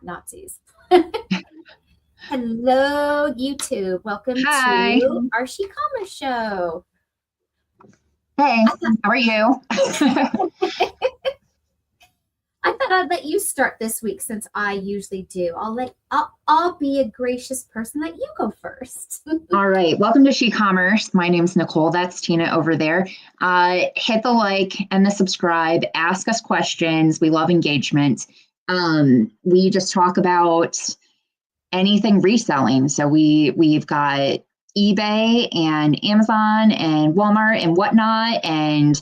Nazis. Hello, YouTube. Welcome Hi. to our Shecommerce Show. Hey, how are you? I thought I'd let you start this week since I usually do. I'll be a gracious person. Let you go first. All right. Welcome to Shecommerce. My name's Nicole. That's Tina over there. Hit the like and the subscribe. Ask us questions. We love engagement. We just talk about anything reselling. So we've got eBay and Amazon and Walmart and whatnot, and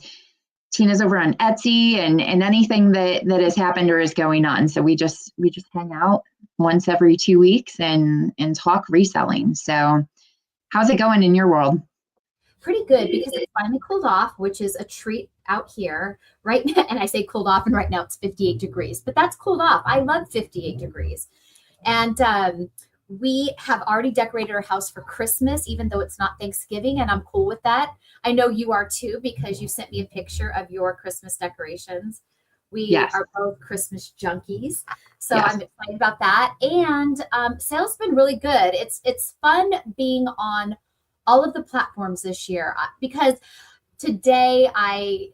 Tina's over on Etsy and anything that has happened or is going on. So we just hang out once every 2 weeks and talk reselling. So how's it going in your world? Pretty good, because it finally cooled off, which is a treat out here right now. And I say cooled off, and right now it's 58 degrees, but that's cooled off. I love 58 degrees. And we have already decorated our house for Christmas, even though it's not Thanksgiving, and I'm cool with that. I know you are too, because you sent me a picture of your Christmas decorations. We are both Christmas junkies, so I'm excited about that. And sales been really good. It's fun being on all of the platforms this year, because today I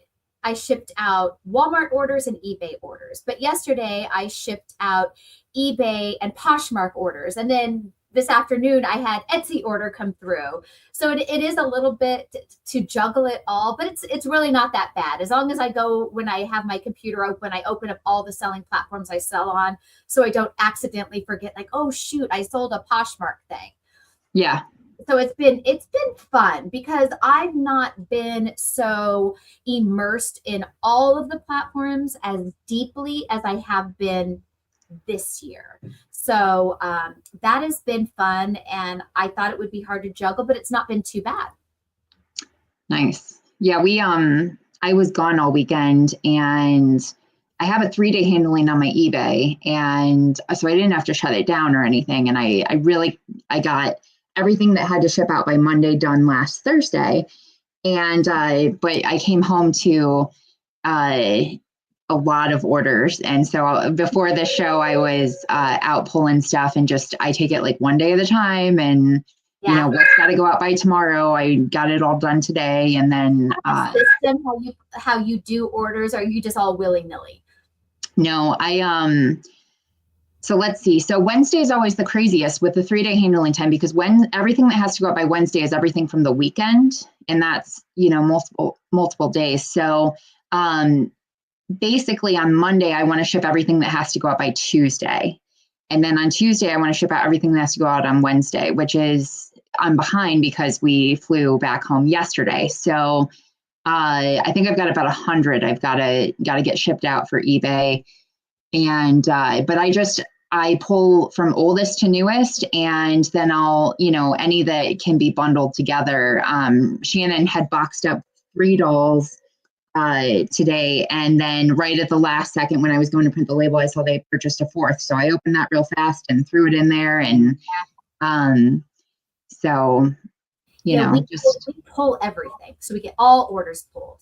shipped out Walmart orders and eBay orders, but yesterday I shipped out eBay and Poshmark orders, and then this afternoon I had Etsy order come through. So it is a little bit to juggle it all, but it's really not that bad. As long as I go, when I have my computer open, I open up all the selling platforms I sell on, so I don't accidentally forget, like, oh shoot, I sold a Poshmark thing. Yeah. So it's been fun, because I've not been so immersed in all of the platforms as deeply as I have been this year. So that has been fun, and I thought it would be hard to juggle, but it's not been too bad. Nice. Yeah, I was gone all weekend, and I have a 3-day handling on my eBay, and so I didn't have to shut it down or anything. And I got everything that had to ship out by Monday done last Thursday. And but I came home to a lot of orders. And so before this show, I was out pulling stuff, and I take it like one day at a time. And you know what's got to go out by tomorrow. I got it all done today, and then system how you do orders, or are you just all willy-nilly? No, so let's see. So Wednesday is always the craziest with the 3-day handling time, because when everything that has to go out by Wednesday is everything from the weekend, and that's, multiple days. So basically on Monday, I want to ship everything that has to go out by Tuesday. And then on Tuesday, I want to ship out everything that has to go out on Wednesday, which is, I'm behind because we flew back home yesterday. So I think I've got about 100 I've got to get shipped out for eBay. And, but I pull from oldest to newest, and then I'll, any that can be bundled together. Shannon had boxed up 3 dolls today, and then right at the last second when I was going to print the label, I saw they purchased a 4th. So I opened that real fast and threw it in there. And, so, we pull everything. So we get all orders pulled.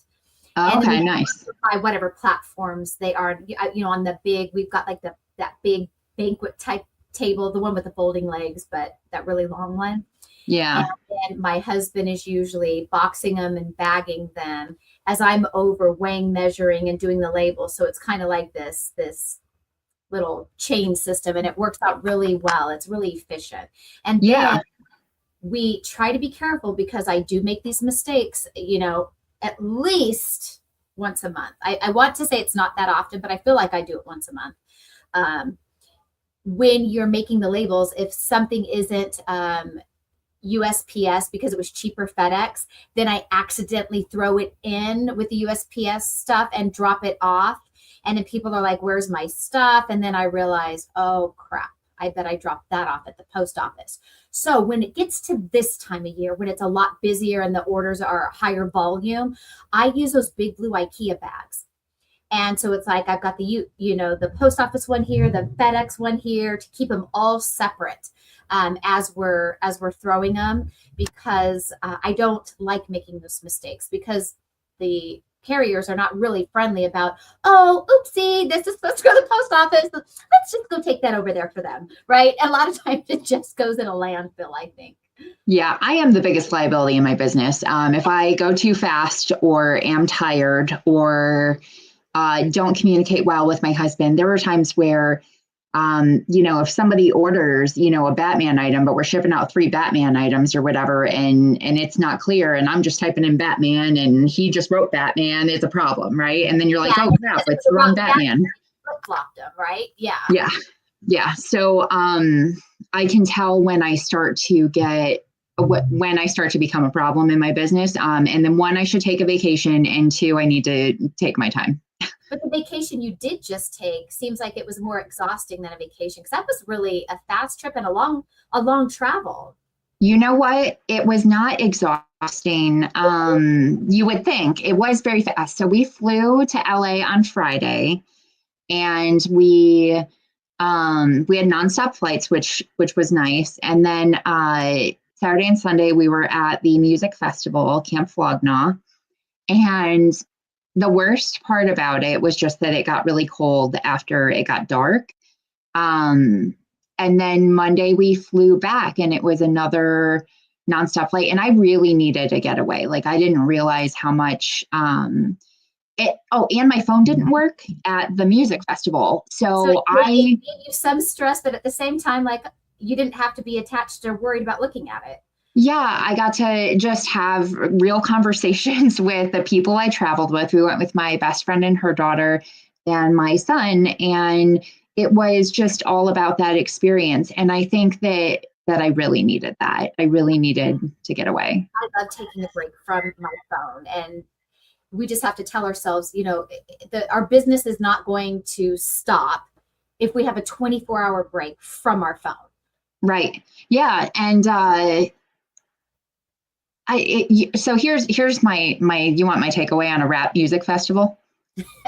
Oh, okay, nice. By whatever platforms they are, on the big, we've got like that big banquet type table, the one with the folding legs, but that really long one. Yeah. And my husband is usually boxing them and bagging them as I'm over weighing, measuring, and doing the label. So it's kind of like this little chain system, and it works out really well. It's really efficient. And then we try to be careful, because I do make these mistakes, at least once a month. I want to say it's not that often, but I feel like I do it once a month. When you're making the labels, if something isn't USPS because it was cheaper FedEx, then I accidentally throw it in with the USPS stuff and drop it off. And then people are like, where's my stuff? And then I realize, oh crap, I bet I dropped that off at the post office. So when it gets to this time of year, when it's a lot busier and the orders are higher volume, I use those big blue IKEA bags. And so it's like, I've got the post office one here, the FedEx one here, to keep them all separate as we're throwing them, because I don't like making those mistakes, because the carriers are not really friendly about, oh, oopsie, this is supposed to go to the post office. Let's just go take that over there for them, right? A lot of times it just goes in a landfill, I think. Yeah, I am the biggest liability in my business. If I go too fast or am tired or don't communicate well with my husband, there were times where, if somebody orders, a Batman item, but we're shipping out 3 Batman items or whatever, and it's not clear, and I'm just typing in Batman and he just wrote Batman, it's a problem, right? And then you're like, oh crap, it's the wrong Batman. Flip-flopped them, right? Yeah. Yeah. Yeah. So I can tell when I start to become a problem in my business. And then 1, I should take a vacation, and 2, I need to take my time. But the vacation you did just take seems like it was more exhausting than a vacation, because that was really a fast trip and a long travel. You know what? It was not exhausting. You would think. It was very fast. So we flew to LA on Friday, and we had nonstop flights, which was nice. And then Saturday and Sunday we were at the music festival, Camp Flognaw, and the worst part about it was just that it got really cold after it got dark. And then Monday we flew back, and it was another nonstop flight. And I really needed a getaway. Like, I didn't realize how much, and my phone didn't work at the music festival. So it gave you some stress, but at the same time, like, you didn't have to be attached or worried about looking at it. Yeah, I got to just have real conversations with the people I traveled with. We went with my best friend and her daughter and my son, and it was just all about that experience. And I think that I really needed that. I really needed to get away. I love taking a break from my phone, and we just have to tell ourselves, our business is not going to stop if we have a 24-hour break from our phone. Right. Yeah. And so here's my you want my takeaway on a rap music festival?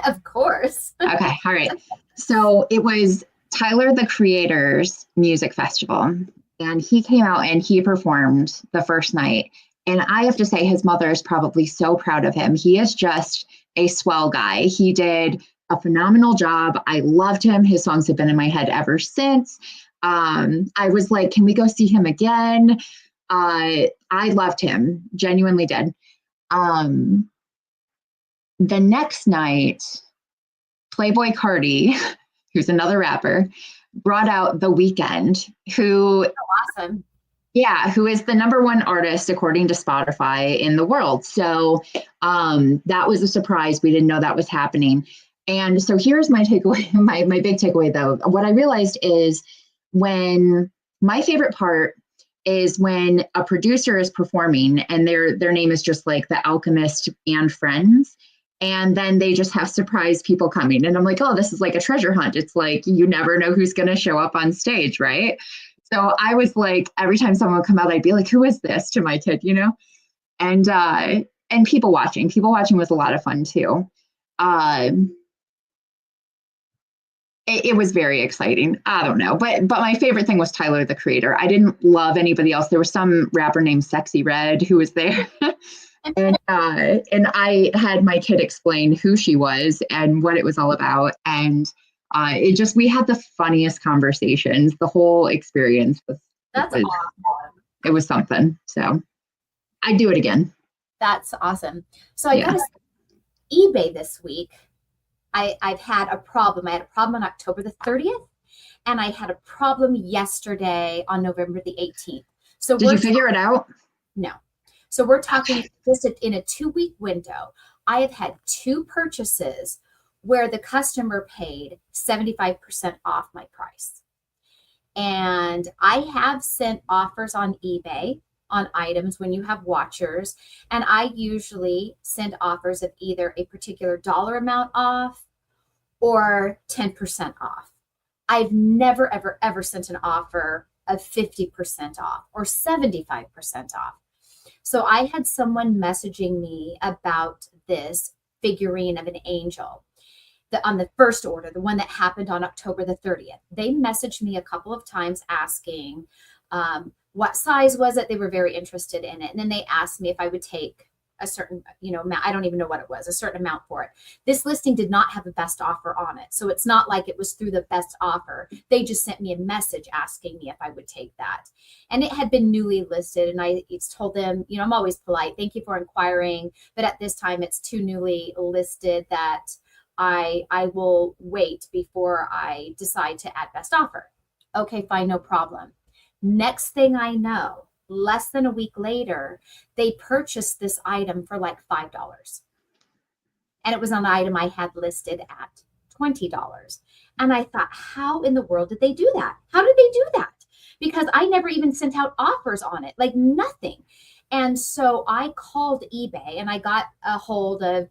Of course. Okay. All right. So it was Tyler, the Creator's music festival, and he came out and he performed the first night. And I have to say, his mother is probably so proud of him. He is just a swell guy. He did a phenomenal job. I loved him. His songs have been in my head ever since. I was like, can we go see him again? I loved him, genuinely did. The next night, Playboy Cardi, who's another rapper, brought out The Weeknd, who awesome. Yeah, who is the #1 artist according to Spotify in the world. So that was a surprise. We didn't know that was happening. And so here's my takeaway, my big takeaway though. What I realized is my favorite part is when a producer is performing and their name is just like The Alchemist and Friends. And then they just have surprise people coming. And I'm like, oh, this is like a treasure hunt. It's like, you never know who's going to show up on stage, right? So I was like, every time someone would come out, I'd be like, who is this, to my kid, And people watching was a lot of fun too. It was very exciting. I don't know, but my favorite thing was Tyler, the Creator. I didn't love anybody else. There was some rapper named Sexy Red who was there. And I had my kid explain who she was and what it was all about. And we had the funniest conversations. The whole experience That's awesome. It was something. So I'd do it again. That's awesome. So I got to eBay this week. I've had a problem. I had a problem on October the 30th, and I had a problem yesterday on November the 18th. So did you figure it out? No. So we're talking just in a 2-week window. I have had 2 purchases where the customer paid 75% off my price. And I have sent offers on eBay on items when you have watchers. And I usually send offers of either a particular dollar amount off or 10% off. I've never, ever, ever sent an offer of 50% off or 75% off. So I had someone messaging me about this figurine of an angel on the first order, the one that happened on October the 30th. They messaged me a couple of times asking what size was it. They were very interested in it. And then they asked me if I would take a certain, amount. I don't even know what it was, a certain amount for it. This listing did not have a best offer on it. So it's not like it was through the best offer. They just sent me a message asking me if I would take that. And it had been newly listed. And I told them, I'm always polite. Thank you for inquiring. But at this time, it's too newly listed that I will wait before I decide to add best offer. Okay, fine, no problem. Next thing I know, less than a week later, they purchased this item for like $5. And it was an item I had listed at $20. And I thought, how in the world did they do that? How did they do that? Because I never even sent out offers on it, like nothing. And so I called eBay and I got a hold of,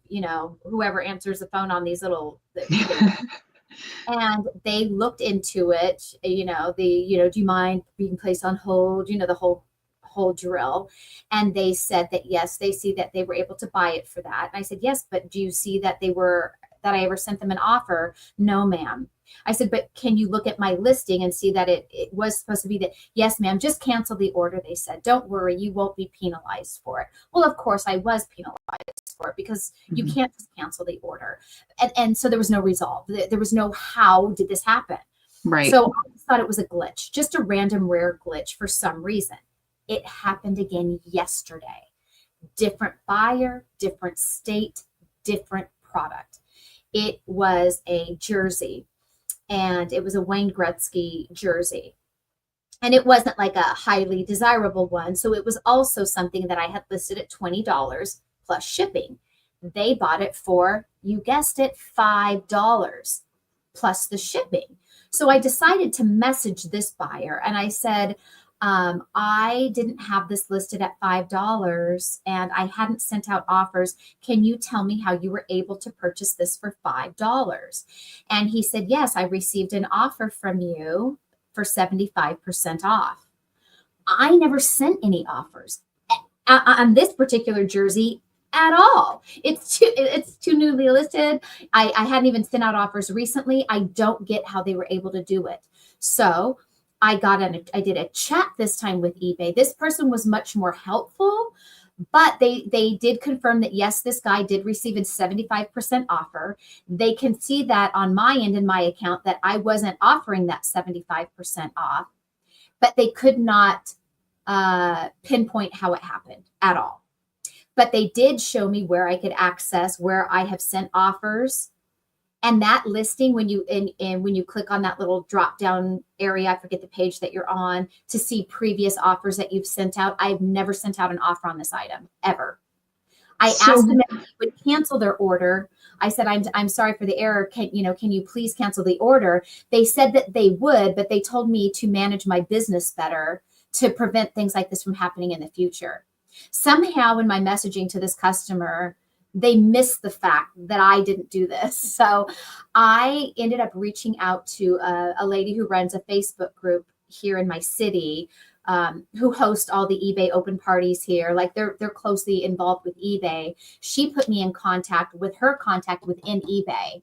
whoever answers the phone on these little, and they looked into it, do you mind being placed on hold, the whole drill. And they said that, yes, they see that they were able to buy it for that. And I said, yes, but do you see that that I ever sent them an offer? No, ma'am. I said, but can you look at my listing and see that it was supposed to be that? Yes, ma'am, just cancel the order. They said, don't worry, you won't be penalized for it. Well, of course I was penalized for it because you can't just cancel the order. And so there was no resolve. There was no, how did this happen? Right. So I thought it was a glitch, just a random rare glitch for some reason. It happened again yesterday. Different buyer, different state, different product. It was a jersey, and it was a Wayne Gretzky jersey. And it wasn't like a highly desirable one. So it was also something that I had listed at $20 plus shipping. They bought it for, you guessed it, $5 plus the shipping. So I decided to message this buyer and I said, I didn't have this listed at $5 and I hadn't sent out offers. Can you tell me how you were able to purchase this for $5? And he said, yes, I received an offer from you for 75% off. I never sent any offers on this particular jersey at all. It's too newly listed. I hadn't even sent out offers recently. I don't get how they were able to do it. So I did a chat this time with eBay. This person was much more helpful, but they did confirm that, yes, this guy did receive a 75% offer. They can see that on my end in my account that I wasn't offering that 75% off, but they could not pinpoint how it happened at all. But they did show me where I could access where I have sent offers. And that listing, when you click on that little drop down area, I forget the page that you're on, to see previous offers that you've sent out. I've never sent out an offer on this item ever. I asked them if they would cancel their order. I said, I'm sorry for the error. Can you please cancel the order? They said that they would, but they told me to manage my business better to prevent things like this from happening in the future. Somehow in my messaging to this customer, they missed the fact that I didn't do this. So I ended up reaching out to a lady who runs a Facebook group here in my city, who host all the eBay open parties here. Like they're closely involved with eBay. She put me in contact with her contact within eBay.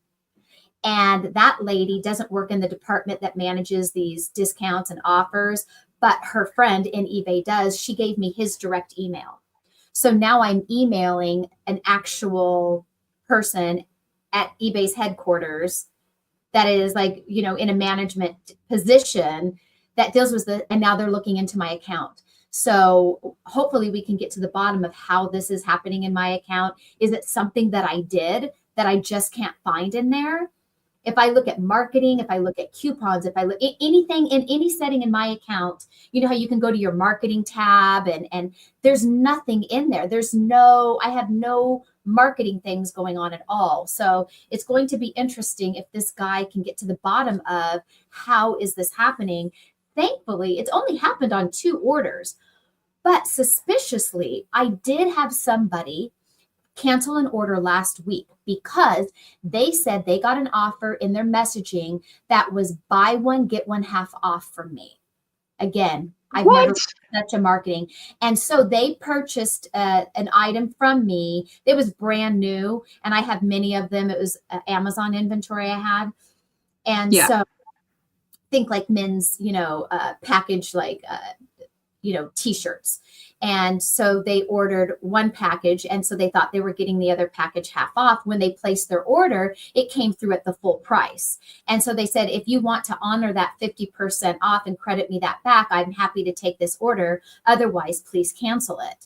And that lady doesn't work in the department that manages these discounts and offers, but her friend in eBay does. She gave me his direct email. So now I'm emailing an actual person at eBay's headquarters that is like, in a management position that deals with and now they're looking into my account. So hopefully we can get to the bottom of how this is happening in my account. Is it something that I did that I just can't find in there? If I look at marketing, if I look at coupons, if I look at anything in any setting in my account, you know how you can go to your marketing tab and there's nothing in there. I have no marketing things going on at all. So it's going to be interesting if this guy can get to the bottom of how is this happening. Thankfully, it's only happened on 2 orders, but suspiciously, I did have somebody cancel an order last week because they said they got an offer in their messaging that was buy one, get one half off from me. Again, I've never such a marketing. And so they purchased an item from me. It was brand new and I have many of them. It was Amazon inventory I had. And so think like men's, package, like, t-shirts. And so they ordered one package. And so they thought they were getting the other package half off. When they placed their order, it came through at the full price. And so they said, if you want to honor that 50% off and credit me that back, I'm happy to take this order. Otherwise, please cancel it.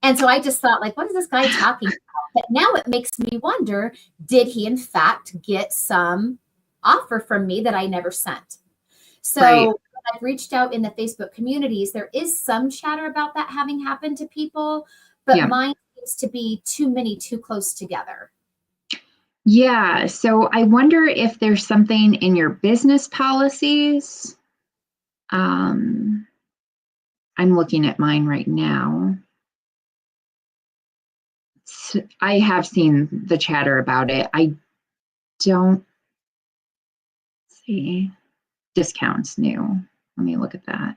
And so I just thought, like, what is this guy talking about? But now it makes me wonder, did he in fact get some offer from me that I never sent? So Right. I've reached out in the Facebook communities. There is some chatter about that having happened to people, but mine seems to be too many too close together. Yeah. So I wonder if there's something in your business policies. I'm looking at mine right now. I have seen the chatter about it. I don't see discounts new. Let me look at that.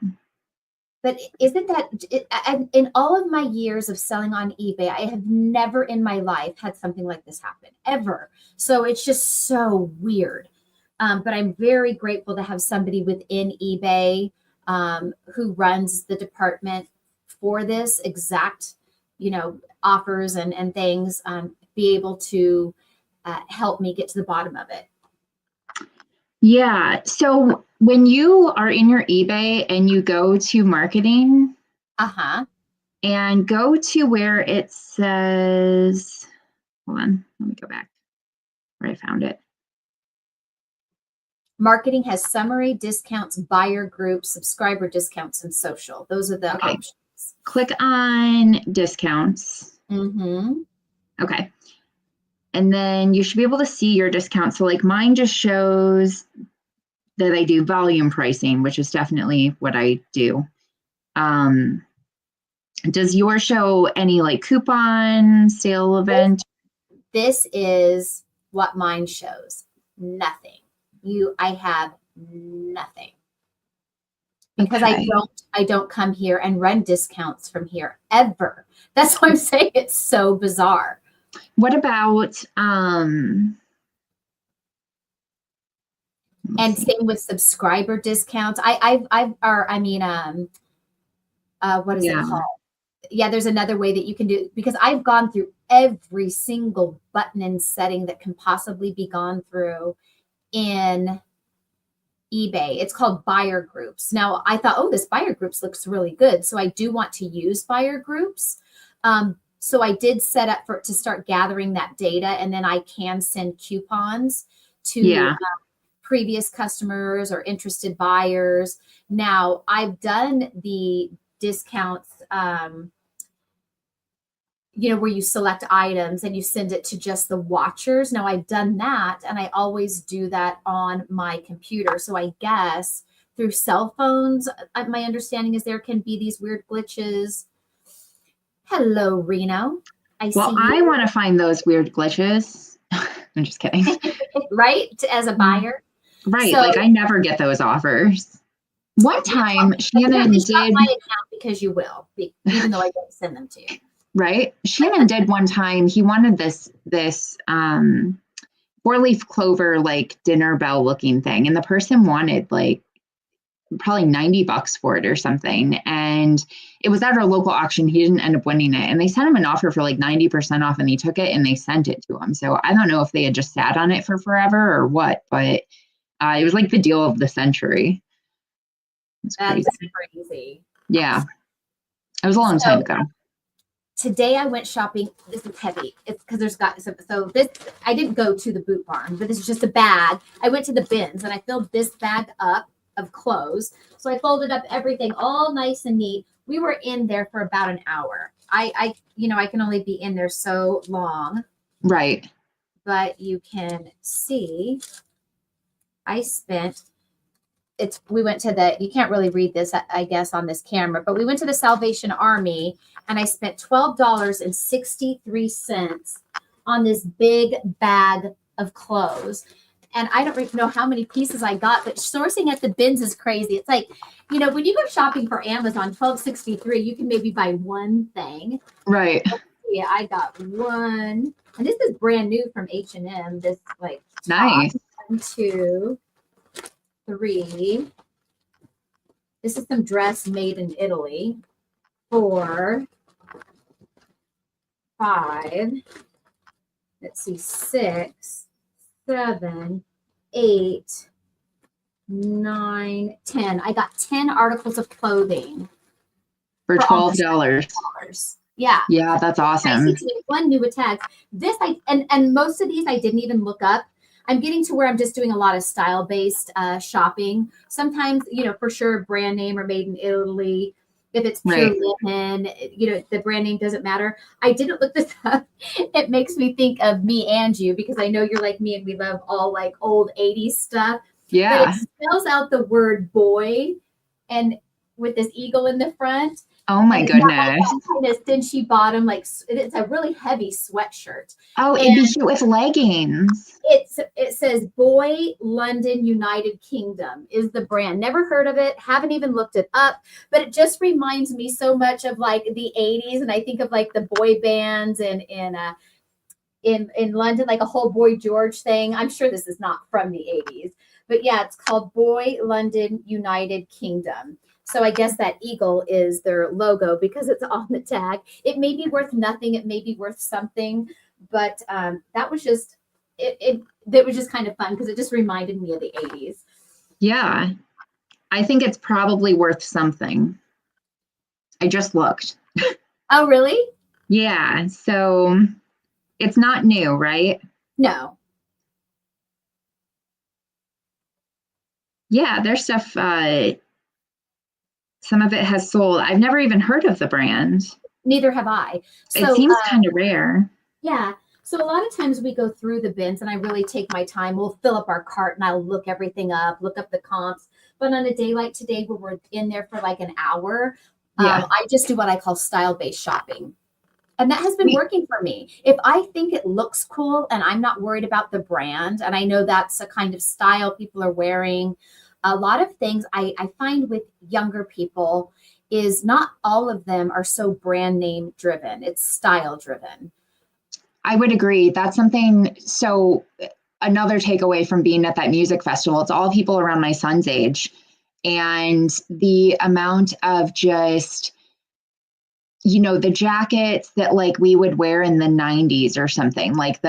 But isn't that, in all of my years of selling on eBay, I have never in my life had something like this happen, ever. So it's just so weird. But I'm very grateful to have somebody within eBay who runs the department for this exact, offers and things, be able to help me get to the bottom of it. Yeah. So when you are in your eBay and you go to marketing, and go to where it says, hold on, let me go back where I found it. Marketing has summary, discounts, buyer groups, subscriber discounts, and social. Those are the options. Click on discounts. Okay. And then you should be able to see your discounts. So like mine just shows that I do volume pricing, which is definitely what I do. Does yours show any like coupon sale event? This is what mine shows. Nothing. I have nothing. Because I don't come here and run discounts from here ever. That's why I'm saying it's so bizarre. What about and same with subscriber discounts. What is it called? Yeah, there's another way that you can do, because I've gone through every single button and setting that can possibly be gone through in eBay. It's called buyer groups. Now I thought, this buyer groups looks really good. So I do want to use buyer groups. So I did set up to start gathering that data, and then I can send coupons to previous customers or interested buyers. Now I've done the discounts, where you select items and you send it to just the watchers. Now I've done that, and I always do that on my computer. So I guess through cell phones, my understanding is there can be these weird glitches. Hello, Reno. I want to find those weird glitches. I'm just kidding. Right? As a buyer. Right. So, like I never get those offers. One time Shannon did my account, because you will, even though I don't send them to you. Right. Shannon did one time. He wanted this 4-leaf clover, like dinner bell looking thing. And the person wanted like probably $90 for it or something. And it was at our local auction. He didn't end up winning it. And they sent him an offer for like 90% off, and he took it and they sent it to him. So I don't know if they had just sat on it for forever or what, but it was like the deal of the century. That's crazy. Yeah. It was a long time ago. Today I went shopping. This is heavy. It's because this, I didn't go to the boot barn, but this is just a bag. I went to the bins and I filled this bag up of clothes. So I folded up everything all nice and neat. We were in there for about an hour. I can only be in there so long. Right. But you can see we went to you can't really read this, I guess, on this camera, but we went to the Salvation Army, and I spent $12.63 on this big bag of clothes. And I don't even know how many pieces I got, but sourcing at the bins is crazy. It's like, when you go shopping for Amazon, $12.63, you can maybe buy one thing. Right. Yeah, I got one. And this is brand new from H&M. This like nice. 1, 2, 3, This is some dress made in Italy for 5, let's see, 6, 7, 8, 9, 10. I got 10 articles of clothing For $12. $12. Yeah. Yeah, that's awesome. One new tag. This and most of these I didn't even look up. I'm getting to where I'm just doing a lot of style-based shopping. Sometimes, for sure, brand name or made in Italy. If it's pure linen, the brand name doesn't matter. I didn't look this up. It makes me think of me and you because I know you're like me and we love all like old 80s stuff. Yeah. But it spells out the word boy and with this eagle in the front. Oh my goodness. Kind of cinchy bottom, like it's a really heavy sweatshirt. Oh, it'd be cute with leggings. It says Boy London United Kingdom is the brand. Never heard of it, haven't even looked it up, but it just reminds me so much of like the 80s. And I think of like the boy bands and in London, like a whole Boy George thing. I'm sure this is not from the 80s, but yeah, it's called Boy London United Kingdom. So I guess that eagle is their logo because it's on the tag. It may be worth nothing. It may be worth something, but that was just it was just kind of fun because it just reminded me of the 80s. Yeah, I think it's probably worth something. I just looked. Oh, really? Yeah. So it's not new, right? No. Yeah, their stuff. Some of it has sold. I've never even heard of the brand. Neither have I. So, it seems kind of rare. Yeah. So a lot of times we go through the bins and I really take my time. We'll fill up our cart and I'll look everything up, look up the comps. But on a day like today where we're in there for like an hour, I just do what I call style-based shopping. And that has been working for me. If I think it looks cool and I'm not worried about the brand, and I know that's a kind of style people are wearing, a lot of things I find with younger people is not all of them are so brand name driven. It's style driven. I would agree. That's something. So another takeaway from being at that music festival, it's all people around my son's age. And the amount of just, the jackets that like we would wear in the 90s or something like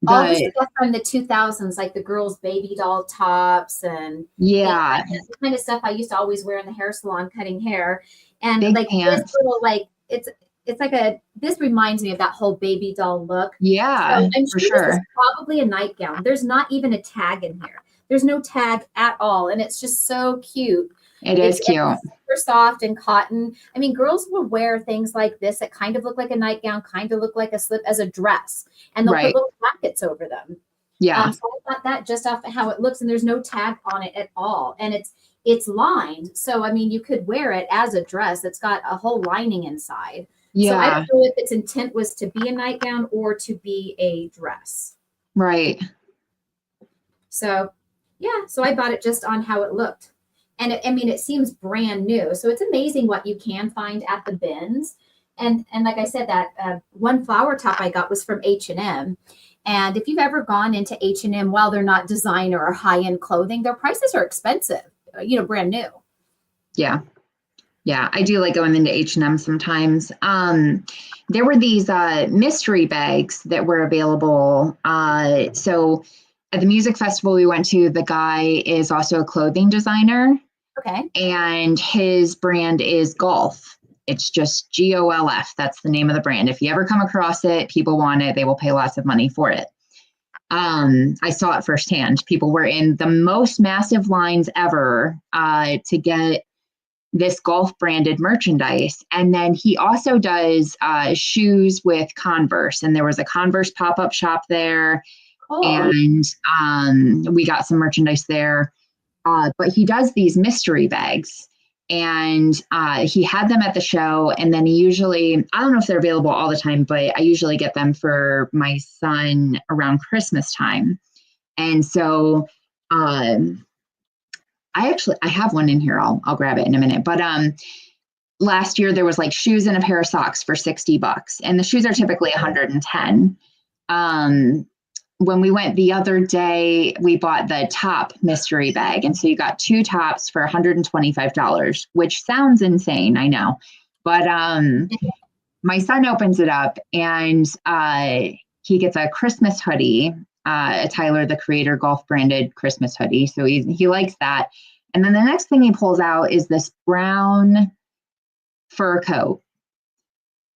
all the stuff from the 2000s, like the girls' baby doll tops and the kind of stuff I used to always wear in the hair salon cutting hair. And big like pants. This little like it's like this reminds me of that whole baby doll look. Yeah, so I'm for sure. This is probably a nightgown. There's not even a tag in here. There's no tag at all, and it's just so cute. It's cute. It's super soft and cotton. I mean, girls will wear things like this that kind of look like a nightgown, kind of look like a slip as a dress, and they'll put little pockets over them. Yeah. So I thought that just off how it looks, and there's no tag on it at all, and it's lined. So I mean, you could wear it as a dress. It's got a whole lining inside. Yeah. So I don't know if its intent was to be a nightgown or to be a dress. Right. So yeah, so I bought it just on how it looked. And it seems brand new. So it's amazing what you can find at the bins. And like I said, that one flower top I got was from H&M. And if you've ever gone into H&M, while they're not designer or high-end clothing, their prices are expensive, brand new. Yeah. Yeah, I do like going into H&M sometimes. There were these mystery bags that were available. So at the music festival we went to, the guy is also a clothing designer. Okay. And his brand is Golf. It's just GOLF. That's the name of the brand. If you ever come across it, people want it. They will pay lots of money for it. I saw it firsthand. People were in the most massive lines ever to get this Golf branded merchandise. And then he also does shoes with Converse. And there was a Converse pop-up shop there. Cool. And we got some merchandise there. But he does these mystery bags. And he had them at the show. And then he usually, I don't know if they're available all the time, but I usually get them for my son around Christmas time. And so I have one in here. I'll grab it in a minute. But last year there was like shoes and a pair of socks for $60. And the shoes are typically $110. when we went the other day, we bought the top mystery bag. And so you got 2 tops for $125, which sounds insane. I know. But my son opens it up and he gets a Christmas hoodie, a Tyler, the Creator golf branded Christmas hoodie. So he likes that. And then the next thing he pulls out is this brown fur coat.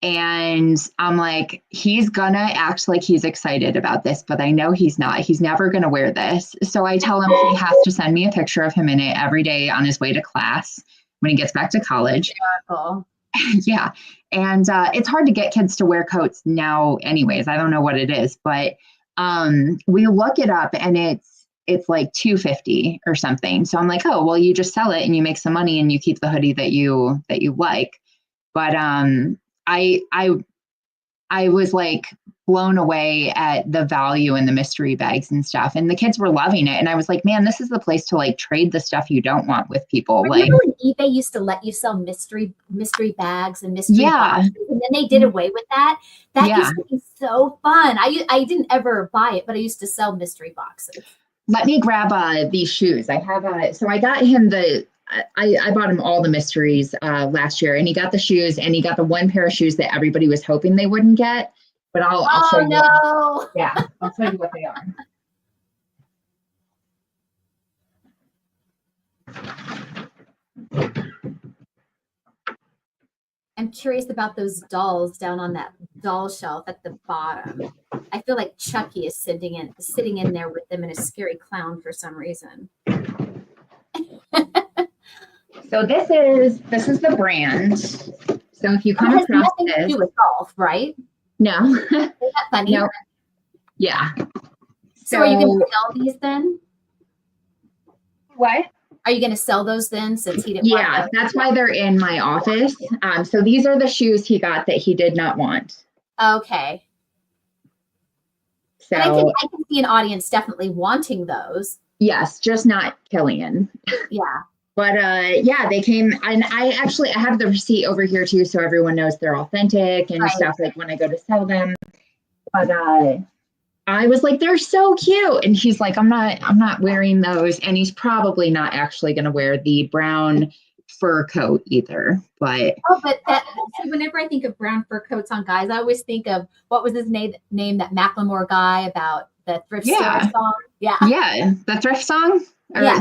And I'm like, he's gonna act like he's excited about this, but I know he's not. He's never gonna wear this. So I tell him he has to send me a picture of him in it every day on his way to class when he gets back to college. Yeah. And it's hard to get kids to wear coats now anyways. I don't know what it is, but we look it up and it's like $250 or something. So I'm like, oh, well, you just sell it and you make some money and you keep the hoodie that you like. But I was like blown away at the value in the mystery bags and stuff. And the kids were loving it. And I was like, man, this is the place to like trade the stuff you don't want with people. Remember when eBay used to let you sell mystery bags and mystery boxes, and then they did away with that? That used to be so fun. I didn't ever buy it, but I used to sell mystery boxes. Let me grab these shoes. I have so I got him I bought him all the mysteries last year, and he got the shoes, and he got the one pair of shoes that everybody was hoping they wouldn't get. But I'll show you. No. Yeah, I'll show you what they are. I'm curious about those dolls down on that doll shelf at the bottom. I feel like Chucky is sitting in there with them in a scary clown for some reason. So this is the brand. So if you come across nothing this, to do with golf, right? No. Isn't that funny? No. Yeah. So are you going to sell these then? What? Are you going to sell those then, since he didn't? Yeah, that's why they're in my office. So these are the shoes he got that he did not want. Okay. So but I can see an audience definitely wanting those. Yes, just not Killian. Yeah. But yeah, they came, and I have the receipt over here too, so everyone knows they're authentic and stuff, like when I go to sell them. But I was like, they're so cute, and he's like, I'm not wearing those, and he's probably not actually going to wear the brown fur coat either. But whenever I think of brown fur coats on guys, I always think of, what was his name, that Macklemore guy about the thrift store song? Yeah, the thrift song.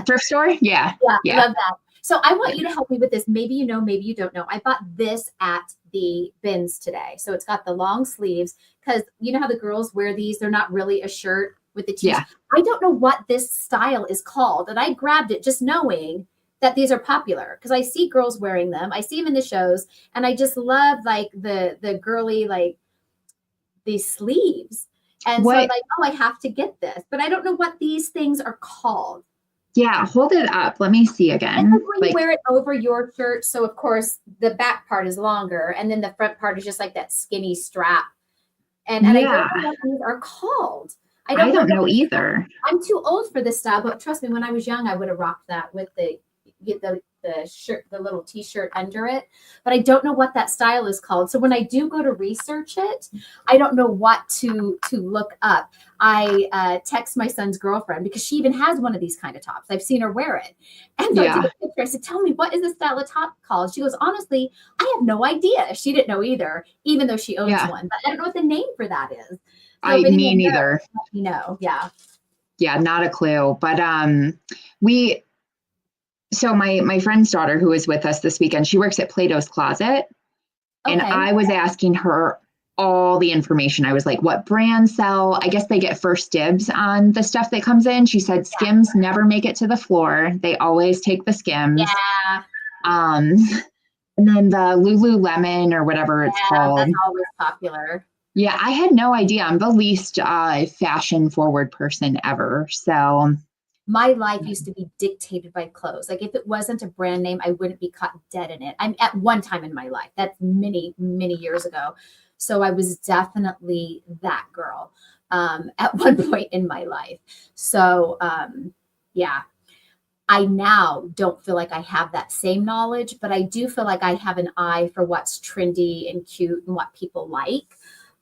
Thrift store? Yeah. Love that. So I want you to help me with this. Maybe you know, maybe you don't know. I bought this at the bins today. So it's got the long sleeves, because you know how the girls wear these? They're not really a shirt with the t-shirt. I don't know what this style is called. And I grabbed it just knowing that these are popular, because I see girls wearing them. I see them in the shows. And I just love like the girly, like these sleeves. And so I'm like, oh, I have to get this. But I don't know what these things are called. Yeah, hold it up. Let me see again. And when you wear it over your shirt, so of course the back part is longer, and then the front part is just like that skinny strap. And I don't know what these are called. I don't know either. I'm too old for this style, but trust me, when I was young, I would have rocked that with the shirt, the little t-shirt under it. But I don't know what that style is called. So when I do go to research it, I don't know what to look up. I text my son's girlfriend, because she even has one of these kind of tops. I've seen her wear it. And so I took a picture. I said, tell me, what is this style of top called? She goes, honestly, I have no idea. She didn't know either, even though she owns one. But I don't know what the name for that is. So me neither. You know, yeah, not a clue. But so my friend's daughter, who was with us this weekend, she works at Plato's Closet. And I was asking her all the information. I was like, what brands sell? I guess they get first dibs on the stuff that comes in. She said Skims never make it to the floor. They always take the Skims. Yeah. And then the Lululemon or whatever it's called. That's always popular. Yeah, I had no idea. I'm the least fashion forward person ever. So my life used to be dictated by clothes. Like if it wasn't a brand name, I wouldn't be caught dead in it. I'm at one time in my life. That's many, many years ago. So I was definitely that girl at one point in my life. So yeah, I now don't feel like I have that same knowledge, but I do feel like I have an eye for what's trendy and cute and what people like.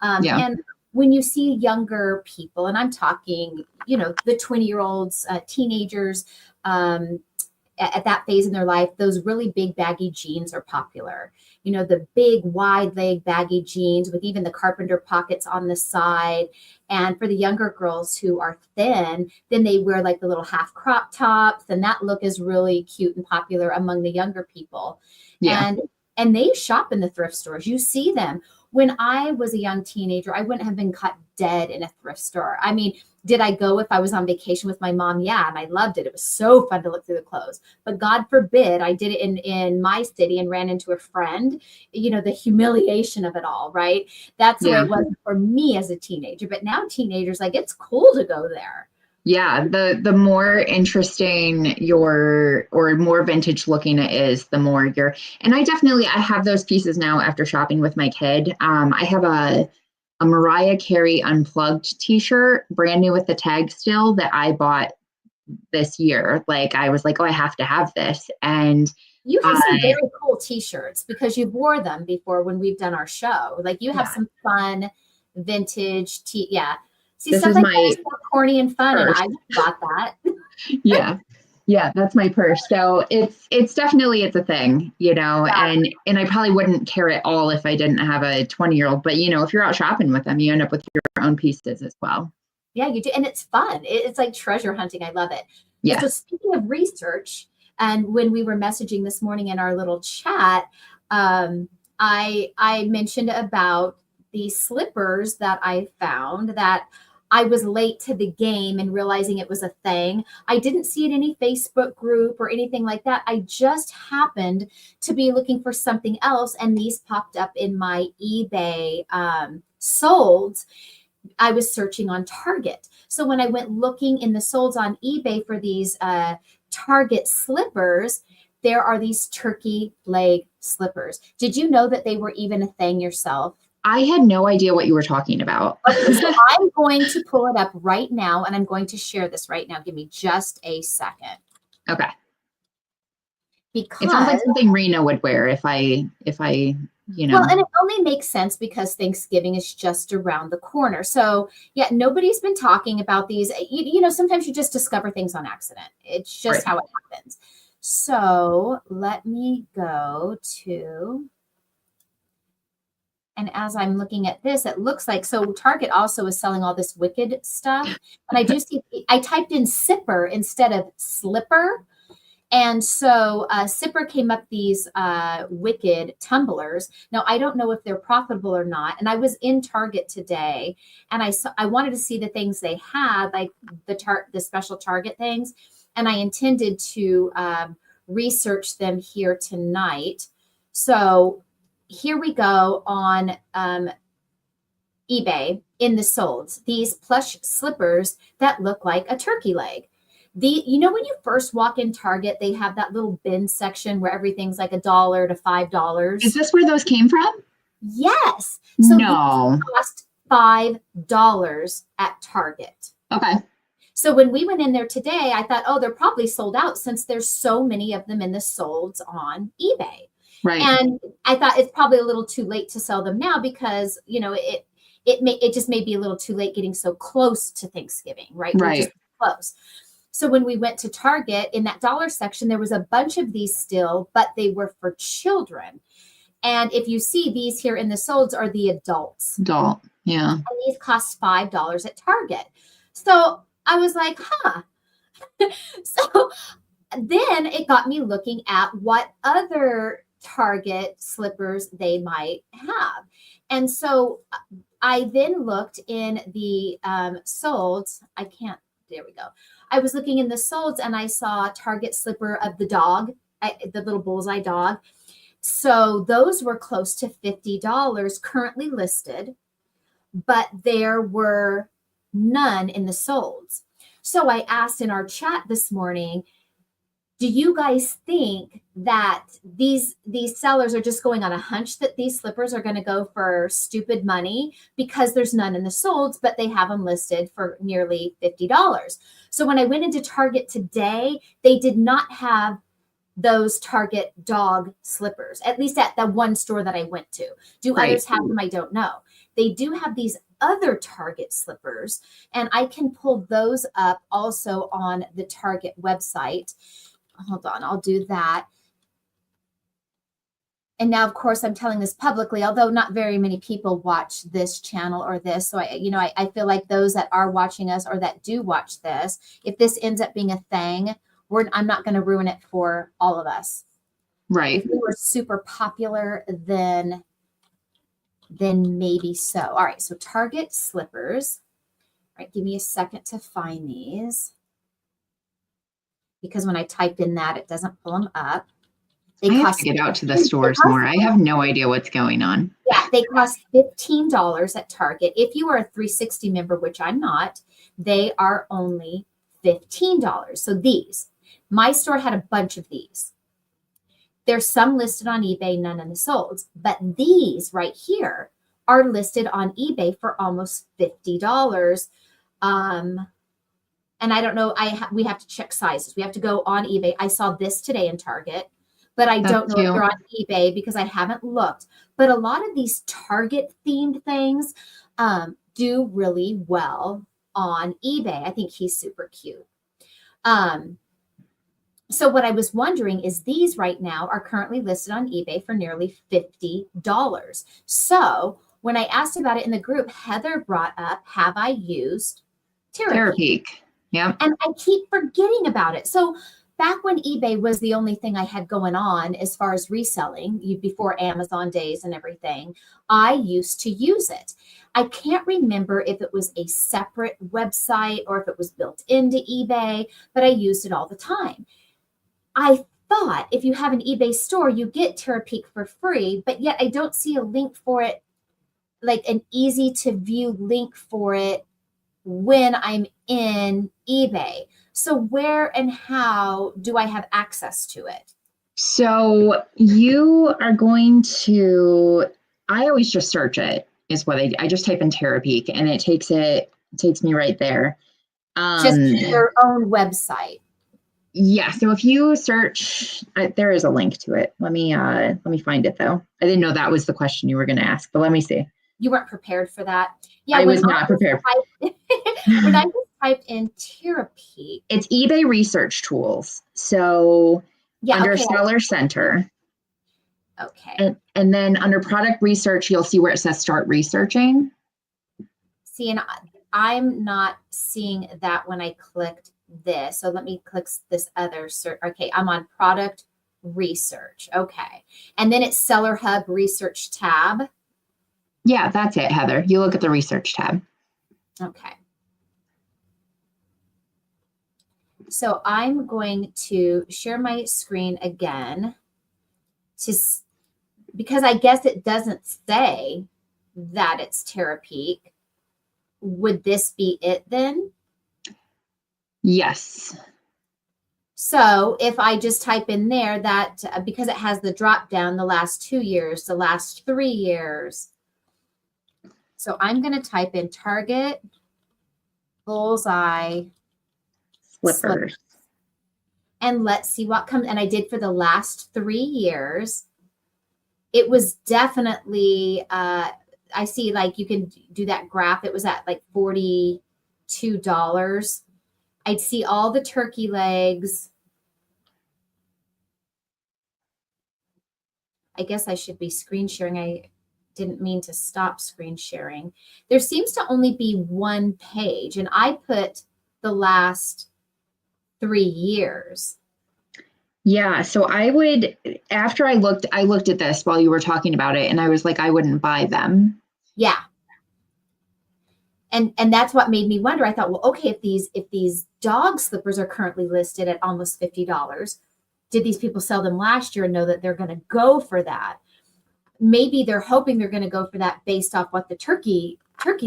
And when you see younger people, and I'm talking, the 20-year-olds, teenagers, at that phase in their life, those really big baggy jeans are popular. The big wide leg baggy jeans with even the carpenter pockets on the side. And for the younger girls who are thin, then they wear like the little half crop tops, and that look is really cute and popular among the younger people. Yeah. And they shop in the thrift stores. You see them. When I was a young teenager, I wouldn't have been caught dead in a thrift store. I mean, did I go if I was on vacation with my mom? Yeah, and I loved it. It was so fun to look through the clothes. But God forbid I did it in my city and ran into a friend, the humiliation of it all, right? That's the way it was for me as a teenager. But now teenagers, like, it's cool to go there. Yeah, the more interesting or more vintage looking it is, the more and I have those pieces now after shopping with my kid. I have a Mariah Carey Unplugged t-shirt, brand new with the tag still, that I bought this year. Like, I was like, oh, I have to have this. And you have some very cool t-shirts because you wore them before when we've done our show. Like, you have some fun vintage yeah. See, this stuff is like my that is so corny and fun, purse. and I got that. Yeah, that's my purse. So it's definitely, it's a thing, and I probably wouldn't care at all if I didn't have a 20-year-old, but if you're out shopping with them, you end up with your own pieces as well. Yeah, you do. And it's fun. It's like treasure hunting. I love it. Yeah. So speaking of research, and when we were messaging this morning in our little chat, I mentioned about the slippers that I found that I was late to the game and realizing it was a thing. I didn't see it in any Facebook group or anything like that. I just happened to be looking for something else, and these popped up in my eBay solds. I was searching on Target. So when I went looking in the solds on eBay for these Target slippers, there are these turkey leg slippers. Did you know that they were even a thing yourself? I had no idea what you were talking about. Okay, so I'm going to pull it up right now, and I'm going to share this right now. Give me just a second. Okay. Because it sounds like something Rena would wear if I. Well, and it only makes sense because Thanksgiving is just around the corner. So yeah, nobody's been talking about these. Sometimes you just discover things on accident. It's just how it happens. So let me go to. And as I'm looking at this, it looks like, so Target also is selling all this Wicked stuff. And I do see, I typed in sipper instead of slipper. And so Sipper came up these Wicked tumblers. Now, I don't know if they're profitable or not. And I was in Target today, and I wanted to see the things they had, like the special Target things. And I intended to research them here tonight. So here we go on eBay in the solds. These plush slippers that look like a turkey leg. When you first walk in Target, they have that little bin section where everything's like $1 to $5. Is this where those came from? Yes. So no. These cost $5 at Target. Okay. So when we went in there today, I thought, oh, they're probably sold out since there's so many of them in the solds on eBay. Right. And I thought it's probably a little too late to sell them now because, it just may be a little too late getting so close to Thanksgiving, right? Right. We're just close. So when we went to Target, in that dollar section, there was a bunch of these still, but they were for children. And if you see these here in the solds are the adults. Adult, yeah. And these cost $5 at Target. So I was like, So then it got me looking at what other Target slippers they might have. And so I then looked in the solds. There we go. I was looking in the solds and I saw a Target slipper of the dog, the little bullseye dog. So those were close to $50 currently listed, but there were none in the solds. So I asked in our chat this morning, do you guys think that these sellers are just going on a hunch that these slippers are going to go for stupid money because there's none in the solds, but they have them listed for nearly $50? So when I went into Target today, they did not have those Target dog slippers, at least at the one store that I went to. Do others have them? I don't know. They do have these other Target slippers, and I can pull those up also on the Target website. Hold on, I'll do that. And now, of course, I'm telling this publicly, although not very many people watch this channel or this. So I feel like those that are watching us or that do watch this, if this ends up being a thing, I'm not going to ruin it for all of us. Right. If we were super popular, then maybe so. All right. So Target slippers. All right. Give me a second to find these, because when I typed in that, it doesn't pull them up. I have to get out to the stores more. I have no idea what's going on. Yeah, they cost $15 at Target. If you are a 360 member, which I'm not, they are only $15. So these, my store had a bunch of these. There's some listed on eBay, none in the solds. But these right here are listed on eBay for almost $50. And I don't know, we have to check sizes. We have to go on eBay. I saw this today in Target, but I don't know if they're on eBay because I haven't looked. But a lot of these Target themed things do really well on eBay. I think he's super cute. So what I was wondering is these right now are currently listed on eBay for nearly $50. So when I asked about it in the group, Heather brought up, have I used Terapeak? Yeah. And I keep forgetting about it. So back when eBay was the only thing I had going on as far as reselling, before Amazon days and everything, I used to use it. I can't remember if it was a separate website or if it was built into eBay, but I used it all the time. I thought if you have an eBay store, you get Terapeak for free, but yet I don't see a link for it, like an easy to view link for it when I'm in eBay. So where and how do I have access to it? So you are going to, I always just search it is what I just type in Terapeak and it takes me right there. Just your own website. Yeah. So if you search, there is a link to it. Let me find it though. I didn't know that was the question you were going to ask, but let me see. You weren't prepared for that. Yeah, I was not prepared. When I just typed in Terapeak, it's eBay research tools. So under Seller Center. Okay. And then under product research, you'll see where it says start researching. See, and I'm not seeing that when I clicked this. So let me click this other search. Okay, I'm on product research. Okay. And then it's Seller Hub research tab. Yeah, that's it, Heather. You look at the research tab. Okay. So I'm going to share my screen again because I guess it doesn't say that it's Terapeak. Would this be it then? Yes. So if I just type in there that, because it has the drop down, the last 2 years, the last 3 years. So I'm going to type in Target Bullseye Slippers. And let's see what comes. And I did for the last 3 years. It was definitely, I see like you can do that graph. It was at like $42. I'd see all the turkey legs. I guess I should be screen sharing. I didn't mean to stop screen sharing. There seems to only be one page, and I put the last 3 years. Yeah. So I would, after I looked at this while you were talking about it, and I was like, I wouldn't buy them. Yeah. And that's what made me wonder. I thought, well, okay, if these dog slippers are currently listed at almost $50, did these people sell them last year and know that they're going to go for that? Maybe they're hoping they're going to go for that based off what the turkey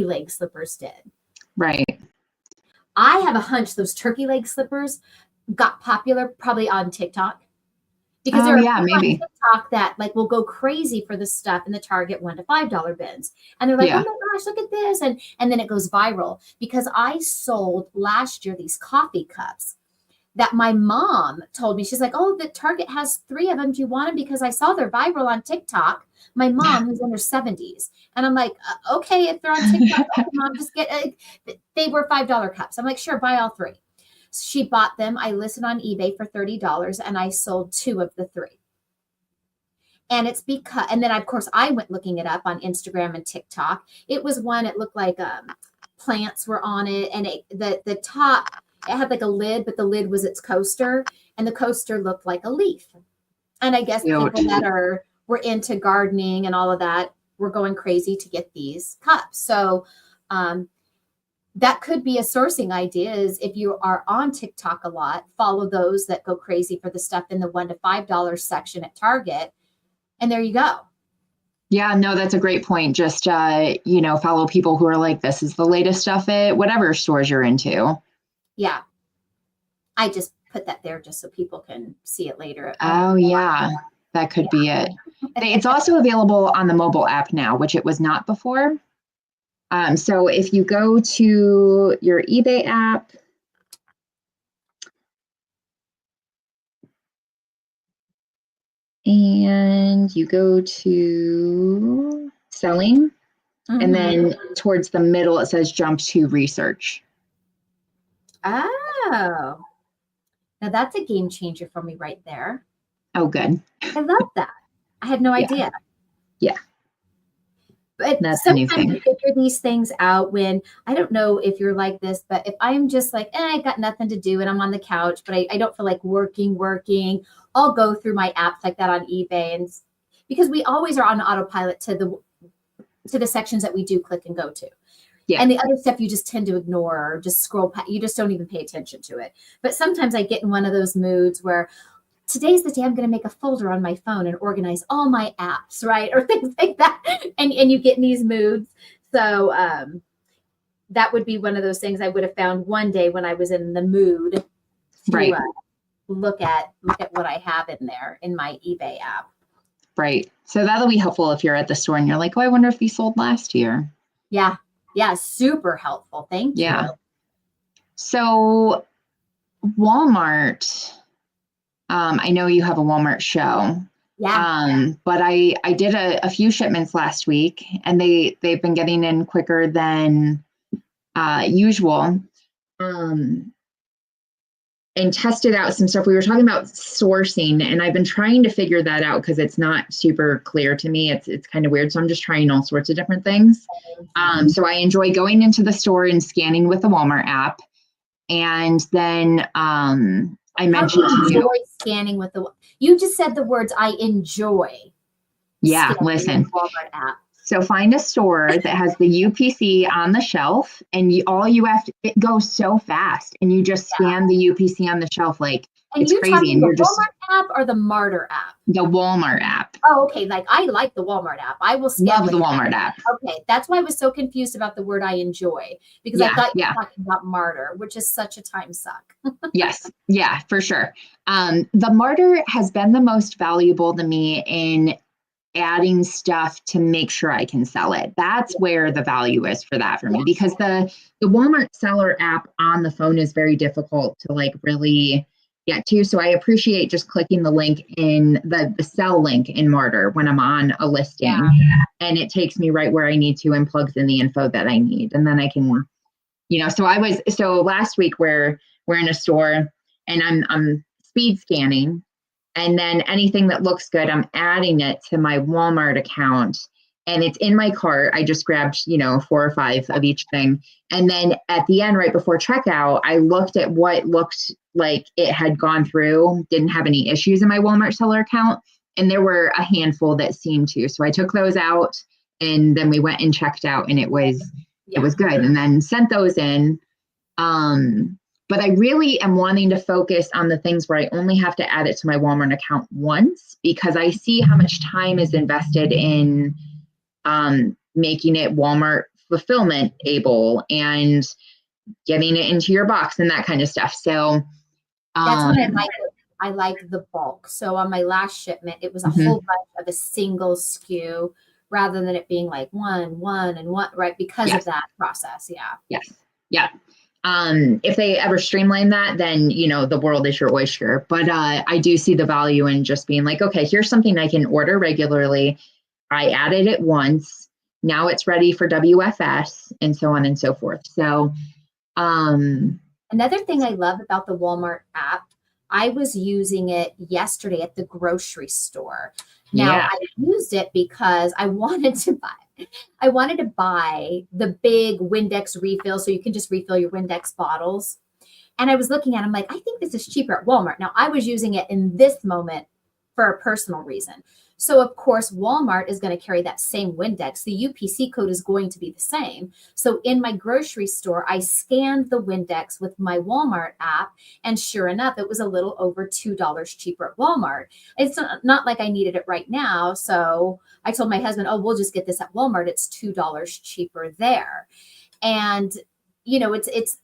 leg slippers did. Right. I have a hunch those turkey leg slippers got popular probably on TikTok. Because there are people on TikTok that like will go crazy for this stuff in the Target $1 to $5 bins. And they're like, oh my gosh, look at this. And then it goes viral. Because I sold last year these coffee cups that my mom told me. She's like, oh, the Target has 3 of them. Do you want them? Because I saw they're viral on TikTok. My mom, who's in her 70s. And I'm like, okay, if they're on TikTok, okay, mom, just get, they were $5 cups. I'm like, sure, buy all 3. She bought them. I listed on eBay for $30 and I sold 2 of the 3. And it's because, and then of course I went looking it up on Instagram and TikTok. It was one, it looked like plants were on it. And the top, it had like a lid, but the lid was its coaster, and the coaster looked like a leaf. And I guess people that were into gardening and all of that were going crazy to get these cups. So that could be a sourcing idea, is if you are on TikTok a lot, follow those that go crazy for the stuff in the $1 to $5 section at Target. And there you go. Yeah, no, that's a great point. Just, follow people who are like, this is the latest stuff at whatever stores you're into. Yeah. I just put that there just so people can see it later. Oh, yeah, that could be it. It's also available on the mobile app now, which it was not before. So if you go to your eBay app, and you go to selling, and then towards the middle, it says jump to research. Oh, now that's a game changer for me right there. Oh, good. I love that. I had no idea. Yeah. But that's sometimes anything. you figure these things out when, I don't know if you're like this, but if I'm just like, I got nothing to do and I'm on the couch, but I don't feel like working, I'll go through my apps like that on eBay, and because we always are on autopilot to the sections that we do click and go to. Yeah. And the other stuff you just tend to ignore or just scroll past. You just don't even pay attention to it. But sometimes I get in one of those moods where today's the day I'm going to make a folder on my phone and organize all my apps, right? Or things like that. And you get in these moods. So that would be one of those things I would have found one day when I was in the mood to look at what I have in there in my eBay app. Right. So that'll be helpful if you're at the store and you're like, oh, I wonder if these sold last year. Yeah. Yeah. Super helpful. Thank you. Yeah. So Walmart, I know you have a Walmart show. Yeah. But I did a few shipments last week, and they've been getting in quicker than usual. And tested out some stuff. We were talking about sourcing, and I've been trying to figure that out because it's not super clear to me. It's kind of weird. So I'm just trying all sorts of different things. So I enjoy going into the store and scanning with the Walmart app. And then I mentioned to you, scanning with you just said the words I enjoy. Yeah, listen. Walmart app. So find a store that has the UPC on the shelf, and it goes so fast, and you just scan the UPC on the shelf like it's crazy. And you're the Walmart app or the Martyr app? The Walmart app. Oh, okay. Like I like the Walmart app. I will scan. Love the Walmart app. Okay, that's why I was so confused about the word I enjoy, because I thought you were talking about Martyr, which is such a time suck. Yes, yeah, for sure. The Martyr has been the most valuable to me in adding stuff to make sure I can sell it. That's where the value is for that for me, because the Walmart seller app on the phone is very difficult to like really get to. So I appreciate just clicking the link in the sell link in Martyr when I'm on a listing, and it takes me right where I need to and plugs in the info that I need. And then I can, so last week we're in a store and I'm speed scanning. And then anything that looks good, I'm adding it to my Walmart account, and it's in my cart. I just grabbed, 4 or 5 of each thing. And then at the end, right before checkout, I looked at what looked like it had gone through, didn't have any issues in my Walmart seller account. And there were a handful that seemed to. So I took those out, and then we went and checked out, and it was good. And then sent those in. But I really am wanting to focus on the things where I only have to add it to my Walmart account once, because I see how much time is invested in making it Walmart fulfillment able and getting it into your box and that kind of stuff. So that's what I like. I like the bulk. So on my last shipment, it was a whole bunch of a single SKU rather than it being like one, right? Because of that process. Yeah. Yes. Yeah. If they ever streamline that, then, the world is your oyster. But I do see the value in just being like, okay, here's something I can order regularly. I added it once. Now it's ready for WFS and so on and so forth. So, another thing I love about the Walmart app, I was using it yesterday at the grocery store. Now I used it because I wanted to buy the big Windex refill so you can just refill your Windex bottles. And I was looking at it, I'm like, I think this is cheaper at Walmart. Now I was using it in this moment for a personal reason. So of course, Walmart is going to carry that same Windex. The UPC code is going to be the same. So in my grocery store, I scanned the Windex with my Walmart app. And sure enough, it was a little over $2 cheaper at Walmart. It's not like I needed it right now. So I told my husband, oh, we'll just get this at Walmart. It's $2 cheaper there. And it's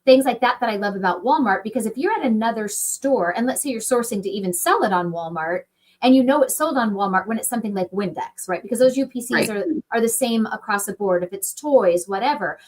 things like that I love about Walmart, because if you're at another store and let's say you're sourcing to even sell it on Walmart, and it's sold on Walmart when it's something like Windex, right? Because those UPCs are the same across the board. If it's toys, whatever.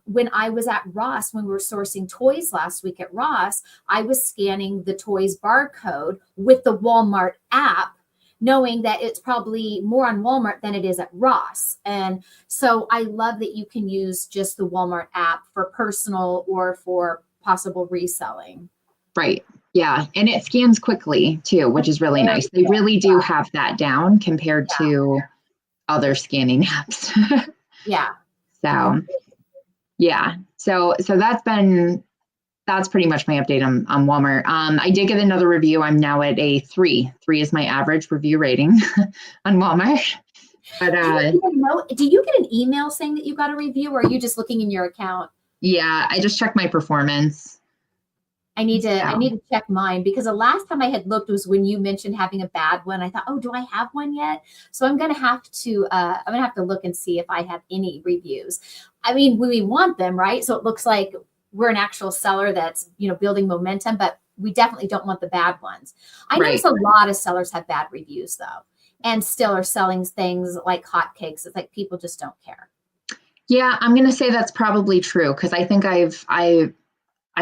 When I was at Ross, when we were sourcing toys last week at Ross, I was scanning the toys barcode with the Walmart app, knowing that it's probably more on Walmart than it is at Ross. And so I love that you can use just the Walmart app for personal or for possible reselling. Right. Yeah. And it scans quickly too, which is really nice. They really do have that down compared to other scanning apps. Yeah. So yeah. So that's pretty much my update on Walmart. I did get another review. I'm now at a 3. 3 is my average review rating on Walmart. But do you get an email saying that you got a review, or are you just looking in your account? Yeah, I just check my performance. I need to check mine, because the last time I had looked was when you mentioned having a bad one. I thought, oh, do I have one yet? So I'm gonna have to look and see if I have any reviews. I mean, we want them, right? So it looks like we're an actual seller that's building momentum, but we definitely don't want the bad ones. I notice a lot of sellers have bad reviews though, and still are selling things like hotcakes. It's like people just don't care. Yeah, I'm gonna say that's probably true, because I think I've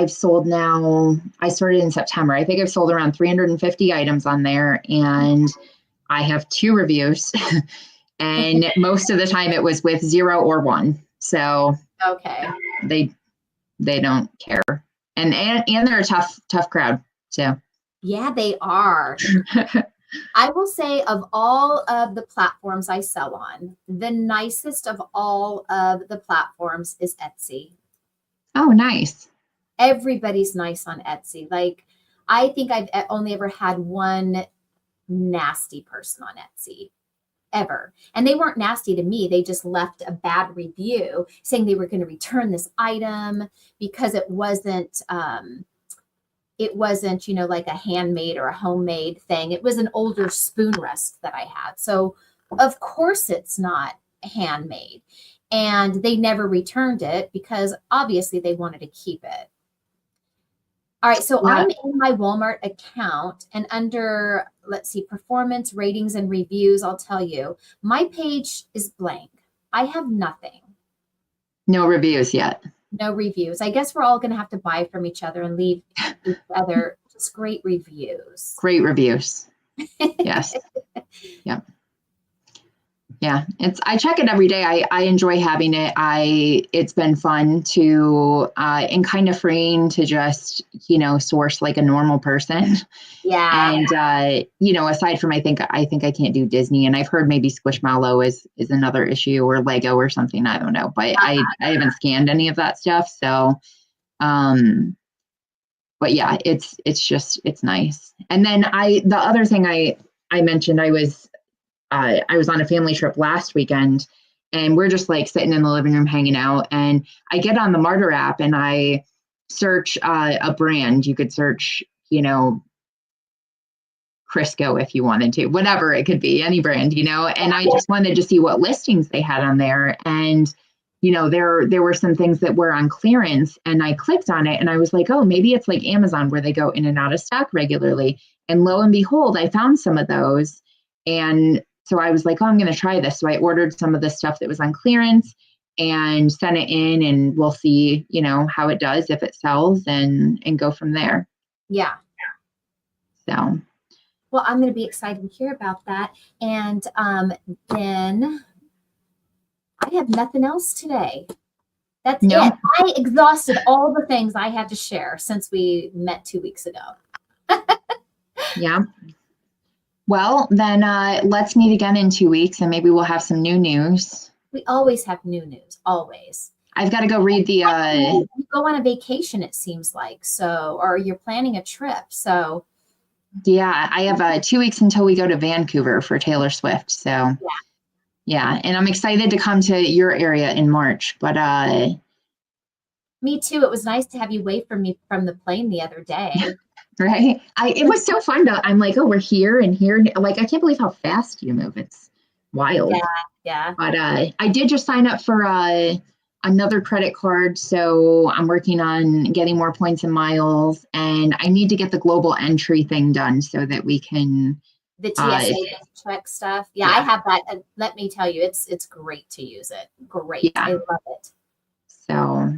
sold now, I started in September. I think I've sold around 350 items on there, and I have 2 reviews. And most of the time it was with 0 or 1. So okay, they don't care. And they're a tough crowd. So yeah, they are. I will say, of all of the platforms I sell on, the nicest of all of the platforms is Etsy. Oh, nice. Everybody's nice on Etsy. Like, I think I've only ever had one nasty person on Etsy, ever. And they weren't nasty to me. They just left a bad review saying they were going to return this item because it wasn't, like a handmade or a homemade thing. It was an older spoon rest that I had. So of course it's not handmade. And they never returned it because obviously they wanted to keep it. All right, so I'm in my Walmart account, and under, let's see, performance, ratings, and reviews, I'll tell you, my page is blank. I have nothing. No reviews yet. No reviews. I guess we're all going to have to buy from each other and leave each other just great reviews. Great reviews. Yes. Yep. Yeah, I check it every day. I enjoy having it. It's been fun to and kind of freeing to just source like a normal person. Yeah. And aside from I think I can't do Disney, and I've heard maybe Squishmallow is another issue, or Lego or something. I don't know, but I haven't scanned any of that stuff. So, but yeah, it's nice. And then the other thing I mentioned, I was on a family trip last weekend, and we're just like sitting in the living room hanging out, and I get on the Martyr app and I search a brand. You could search, Crisco if you wanted to, whatever it could be, any brand, and I just wanted to see what listings they had on there. And, there were some things that were on clearance, and I clicked on it and I was like, oh, maybe it's like Amazon where they go in and out of stock regularly. And lo and behold, I found some of those. And so I was like, oh, I'm going to try this. So I ordered some of the stuff that was on clearance, and send it in, and we'll see, how it does, if it sells, and go from there. Yeah. So. Well, I'm going to be excited to hear about that. And then I have nothing else today. That's No. it. I exhausted all the things I had to share since we met 2 weeks ago. Yeah. Well, then let's meet again in 2 weeks, and maybe we'll have some new news. We always have new news, always. I've got to go read the. You go on a vacation, it seems like, or you're planning a trip. So. Yeah, I have 2 weeks until we go to Vancouver for Taylor Swift. So. Yeah, and I'm excited to come to your area in March. But. Me too. It was nice to have you wait for me from the plane the other day. Right. It was so fun I'm like, oh, we're here and here. Like, I can't believe how fast you move. It's wild. Yeah. But I did just sign up for another credit card. So I'm working on getting more points and miles. And I need to get the global entry thing done so that we can. The TSA check stuff. Yeah, I have that. And let me tell you, it's great to use it. Great. Yeah. I love it.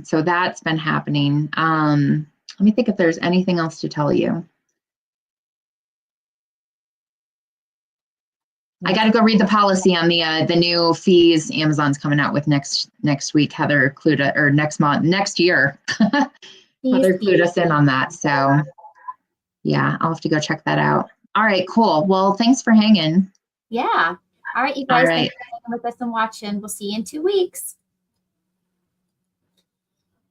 So that's been happening. Let me think if there's anything else to tell you. I got to go read the policy on the new fees Amazon's coming out with next week. Heather clued or next year. Heather clued us in on that. So yeah, I'll have to go check that out. All right, cool. Well, thanks for hanging. Yeah. All right, you guys. Thanks for hanging with us and watching. We'll see you in 2 weeks.